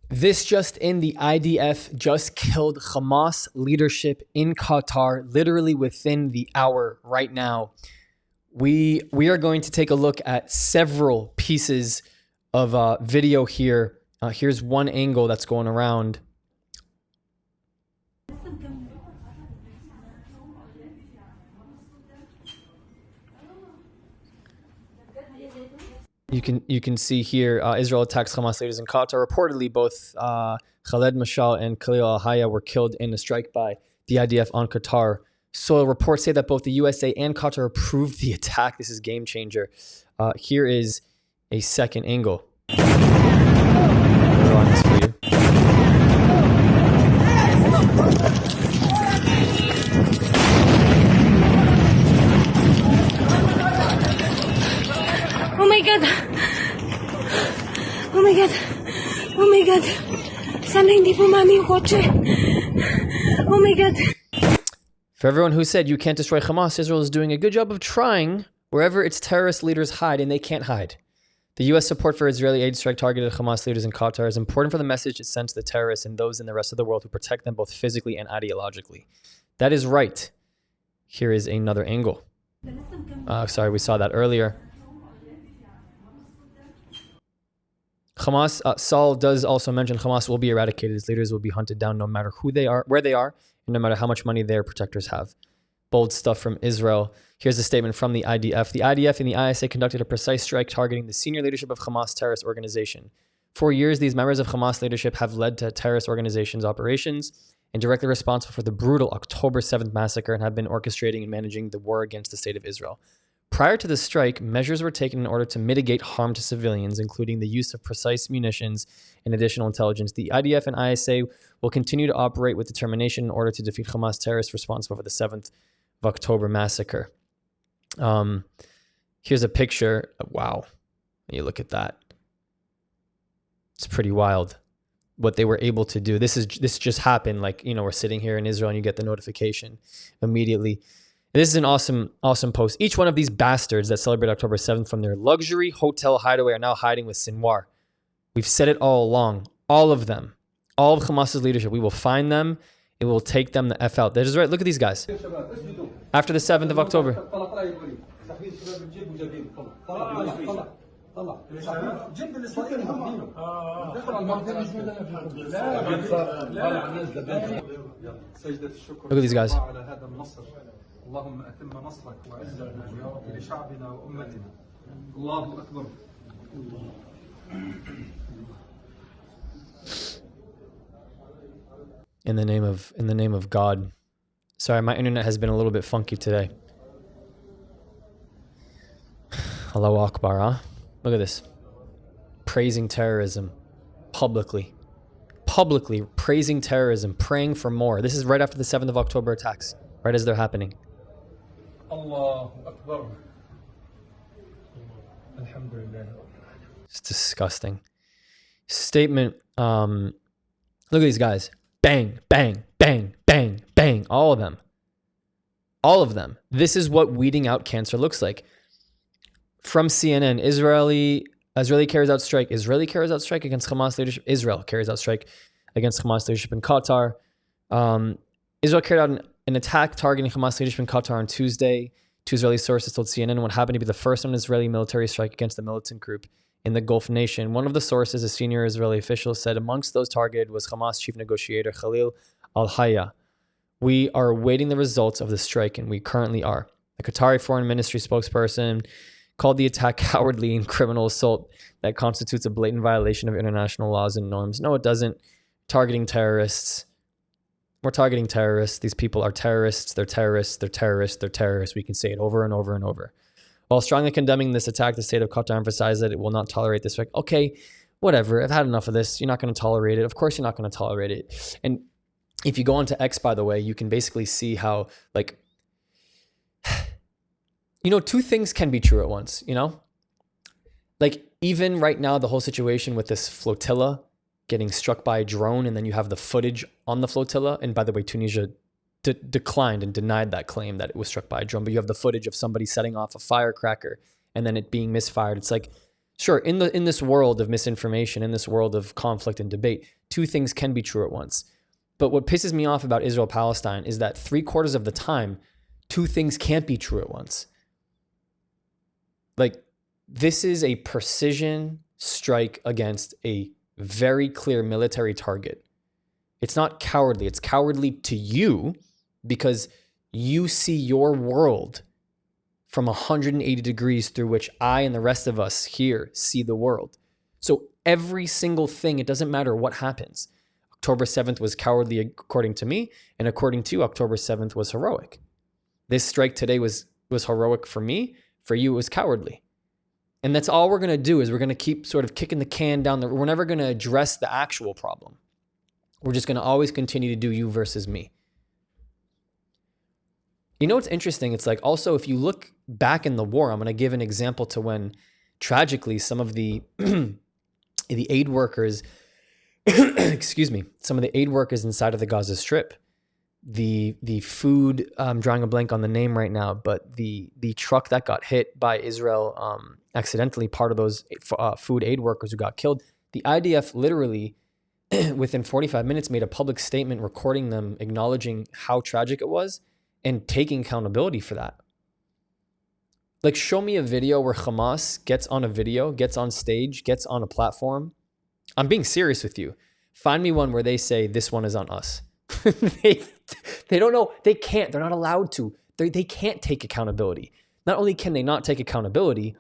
This just in, the IDF just killed Hamas leadership in Qatar, literally within the hour right now. We are going to take a look at several pieces of video here. Here's one angle that's going around. You can see here, Israel attacks Hamas leaders in Qatar. Reportedly, both Khaled Mashal and Khalil al-Hayya were killed in a strike by the IDF on Qatar. So reports say that both the USA and Qatar approved the attack. This is game changer. Here is a second angle. I'll run this for you. Oh my God! Oh my God! Oh my God! Sana hindi pumami yung kotse. Oh my God! For everyone who said you can't destroy Hamas, Israel is doing a good job of trying wherever its terrorist leaders hide, and they can't hide. The U.S. support for Israeli aid strike targeted Hamas leaders in Qatar is important for the message it sends to the terrorists and those in the rest of the world who protect them both physically and ideologically. That is right. Here is another angle. Sorry, we saw that earlier. Hamas, Saul does also mention Hamas will be eradicated. Its leaders will be hunted down no matter who they are, where they are, and no matter how much money their protectors have. Bold stuff from Israel. Here's a statement from the IDF. The IDF and the ISA conducted a precise strike targeting the senior leadership of Hamas terrorist organization. For years, these members of Hamas leadership have led to terrorist organizations' operations and directly responsible for the brutal October 7th massacre and have been orchestrating and managing the war against the state of Israel. Prior to the strike, measures were taken in order to mitigate harm to civilians, including the use of precise munitions and additional intelligence. The IDF and ISA will continue to operate with determination in order to defeat Hamas terrorists responsible for the 7th of October massacre. Here's a picture. Wow. You look at that. It's pretty wild what they were able to do. This just happened. Like, we're sitting here in Israel and you get the notification immediately. This is an awesome post. Each one of these bastards that celebrate October 7th from their luxury hotel hideaway are now hiding with Sinwar. We've said it all along. All of them. All of Hamas's leadership. We will find them. It will take them the F out. That is right. Look at these guys. After the 7th of October. Look at these guys. اللهم أتم نصرك وعزك لشعبنا وأمتنا الله أكبر. In the name of God. Sorry, my internet has been a little bit funky today. Allahu Akbar, huh? Look at this. Praising terrorism publicly praising terrorism, praying for more. This is right after the 7th of October attacks, right as they're happening. Allahu Akbar. Alhamdulillah. It's disgusting. Statement. Look at these guys. Bang, bang, bang, bang, bang. All of them. All of them. This is what weeding out cancer looks like. From CNN, Israeli carries out strike. Israeli carries out strike against Hamas leadership. Israel carries out strike against Hamas leadership in Qatar. Israel carried out an attack targeting Hamas leadership in Qatar on Tuesday. Two Israeli sources told CNN what happened to be the first of an Israeli military strike against the militant group in the Gulf nation. One of the sources, a senior Israeli official, said amongst those targeted was Hamas chief negotiator Khalil al-Hayya. We are awaiting the results of the strike, and we currently are. The Qatari Foreign Ministry spokesperson called the attack cowardly and criminal assault that constitutes a blatant violation of international laws and norms. No, it doesn't. Targeting terrorists. We're targeting terrorists. These people are terrorists. They're terrorists. They're terrorists. They're terrorists. We can say it over and over and over. While strongly condemning this attack, the state of Qatar emphasized that it will not tolerate this strike. Okay, whatever. I've had enough of this. You're not going to tolerate it. Of course you're not going to tolerate it. And if you go onto X, by the way, you can basically see how, like, two things can be true at once, Like, even right now, the whole situation with this flotilla getting struck by a drone, and then you have the footage on the flotilla. And by the way, Tunisia declined and denied that claim that it was struck by a drone, but you have the footage of somebody setting off a firecracker and then it being misfired. It's like, Sure, in this world of misinformation, in this world of conflict and debate, two things can be true at once. But what pisses me off about Israel-Palestine is that 3/4 of the time, two things can't be true at once. Like, this is a precision strike against a very clear military target. It's not cowardly. It's cowardly to you because you see your world from 180 degrees through which I and the rest of us here see the world. So every single thing, it doesn't matter what happens. October 7th was cowardly according to me, and according to you, October 7th was heroic. This strike today was heroic for me. For you, it was cowardly. And that's all we're going to do is we're going to keep sort of kicking the can down the road. We're never going to address the actual problem. We're just going to always continue to do you versus me. You know what's interesting? It's like also if you look back in the war, I'm going to give an example to when tragically some of the the aid workers, excuse me, some of the aid workers inside of the Gaza Strip, the food, I'm drawing a blank on the name right now, but the truck that got hit by Israel accidentally, part of those food aid workers who got killed, the IDF literally within 45 minutes made a public statement recording them, acknowledging how tragic it was and taking accountability for that. Like, show me a video where Hamas gets on a video, gets on stage, gets on a platform. I'm being serious with you. Find me one where they say this one is on us. they don't know. They can't. They're not allowed to. They can't take accountability. Not only can they not take accountability,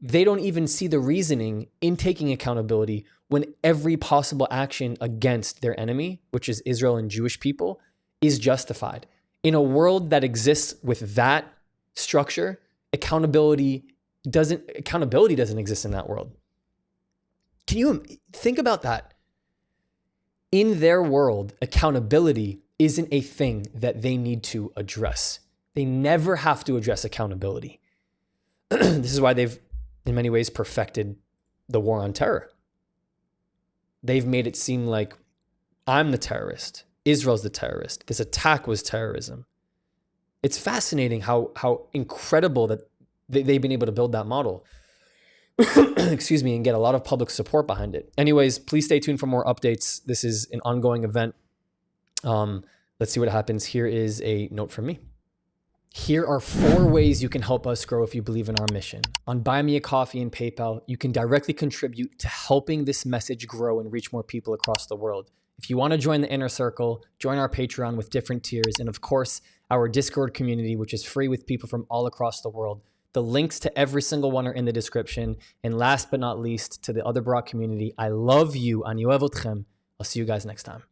they don't even see the reasoning in taking accountability when every possible action against their enemy, which is Israel and Jewish people, is justified. In a world that exists with that structure, accountability doesn't exist in that world. Can you think about that? In their world, accountability isn't a thing that they need to address. They never have to address accountability. This is why they've, in many ways, perfected the war on terror. They've made it seem like I'm the terrorist. Israel's the terrorist. This attack was terrorism. It's fascinating how incredible that they've been able to build that model. Excuse me, and get a lot of public support behind it. Anyways, please stay tuned for more updates. This is an ongoing event. Let's see what happens. Here is a note from me. Here are 4 ways you can help us grow if you believe in our mission. On Buy Me a Coffee and PayPal, you can directly contribute to helping this message grow and reach more people across the world. If you want to join the inner circle, join our Patreon with different tiers, and of course, our Discord community, which is free with people from all across the world. The links to every single one are in the description. And last but not least, to the other Barak community, I love you. Ani ohev otchem. I'll see you guys next time.